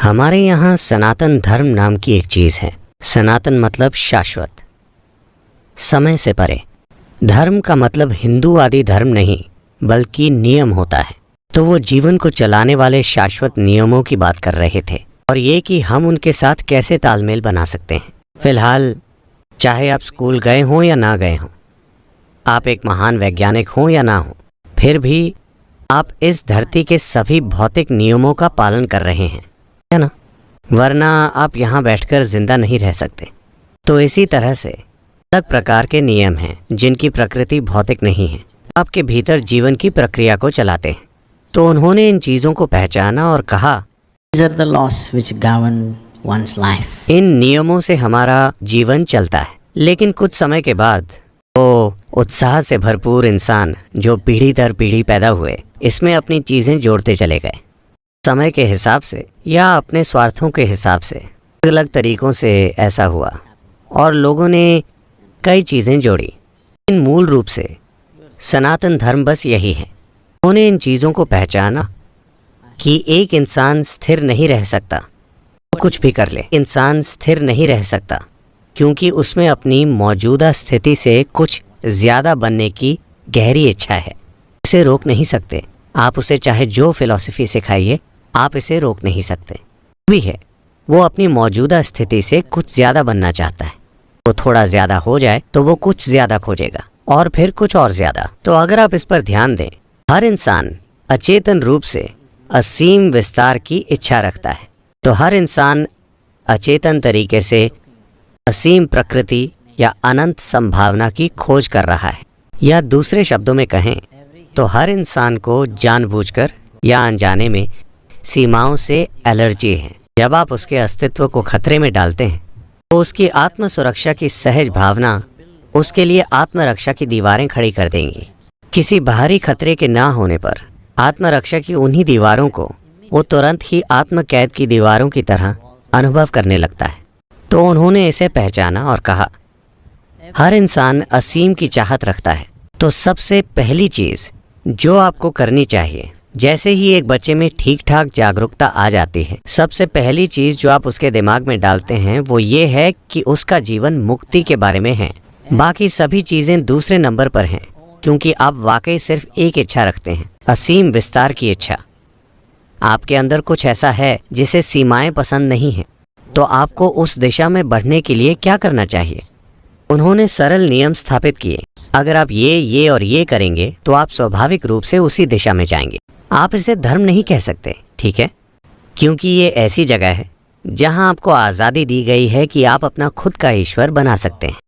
हमारे यहाँ सनातन धर्म नाम की एक चीज़ है। सनातन मतलब शाश्वत, समय से परे। धर्म का मतलब हिंदू आदि धर्म नहीं बल्कि नियम होता है। तो वो जीवन को चलाने वाले शाश्वत नियमों की बात कर रहे थे और ये कि हम उनके साथ कैसे तालमेल बना सकते हैं। फिलहाल चाहे आप स्कूल गए हों या ना गए हों, आप एक महान वैज्ञानिक हों या ना हों, फिर भी आप इस धरती के सभी भौतिक नियमों का पालन कर रहे हैं, है ना? वरना आप यहाँ बैठकर जिंदा नहीं रह सकते। तो इसी तरह से अलग प्रकार के नियम हैं जिनकी प्रकृति भौतिक नहीं है, आपके भीतर जीवन की प्रक्रिया को चलाते हैं। तो उन्होंने इन चीज़ों को पहचाना और कहा, These are the laws which govern one's life. इन नियमों से हमारा जीवन चलता है। लेकिन कुछ समय के बाद वो उत्साह से भरपूर इंसान जो पीढ़ी दर पीढ़ी पैदा हुए, इसमें अपनी चीज़ें जोड़ते चले गए। समय के हिसाब से या अपने स्वार्थों के हिसाब से अलग अलग तरीक़ों से ऐसा हुआ और लोगों ने कई चीज़ें जोड़ी। इन मूल रूप से सनातन धर्म बस यही है। उन्होंने इन चीज़ों को पहचाना कि एक इंसान स्थिर नहीं रह सकता, तो कुछ भी कर ले। इंसान स्थिर नहीं रह सकता क्योंकि उसमें अपनी मौजूदा स्थिति से कुछ ज़्यादा बनने की गहरी इच्छा है। इसे रोक नहीं सकते। आप उसे चाहे जो फिलॉसफी सिखाइए, आप इसे रोक नहीं सकते। भी है, वो अपनी मौजूदा स्थिति से कुछ ज़्यादा बनना चाहता है। वो थोड़ा ज़्यादा हो जाए तो वो कुछ ज़्यादा खोजेगा और फिर कुछ और ज़्यादा। तो अगर आप इस पर ध्यान दें, हर इंसान अचेतन रूप से असीम विस्तार की इच्छा रखता है। तो हर इंसान अचेतन तरीके से असीम प्रकृति या अनंत संभावना की खोज कर रहा है। या दूसरे शब्दों में कहें तो हर इंसान को जानबूझकर या अनजाने में सीमाओं से एलर्जी है। जब आप उसके अस्तित्व को खतरे में डालते हैं तो उसकी आत्म सुरक्षा की सहज भावना उसके लिए आत्मरक्षा की दीवारें खड़ी कर देंगी। किसी बाहरी खतरे के ना होने पर आत्मरक्षा की उन्हीं दीवारों को वो तुरंत ही आत्मकैद की दीवारों की तरह अनुभव करने लगता है। तो उन्होंने इसे पहचाना और कहा, हर इंसान असीम की चाहत रखता है। तो सबसे पहली चीज़ जो आपको करनी चाहिए, जैसे ही एक बच्चे में ठीक ठाक जागरूकता आ जाती है, सबसे पहली चीज़ जो आप उसके दिमाग में डालते हैं वो ये है कि उसका जीवन मुक्ति के बारे में है। बाकी सभी चीज़ें दूसरे नंबर पर हैं, क्योंकि आप वाकई सिर्फ एक इच्छा रखते हैं, असीम विस्तार की इच्छा। आपके अंदर कुछ ऐसा है जिसे सीमाएं पसंद नहीं हैं। तो आपको उस दिशा में बढ़ने के लिए क्या करना चाहिए? उन्होंने सरल नियम स्थापित किए। अगर आप ये और ये करेंगे तो आप स्वाभाविक रूप से उसी दिशा में जाएंगे। आप इसे धर्म नहीं कह सकते, ठीक है? क्योंकि ये ऐसी जगह है जहां आपको आज़ादी दी गई है कि आप अपना खुद का ईश्वर बना सकते हैं।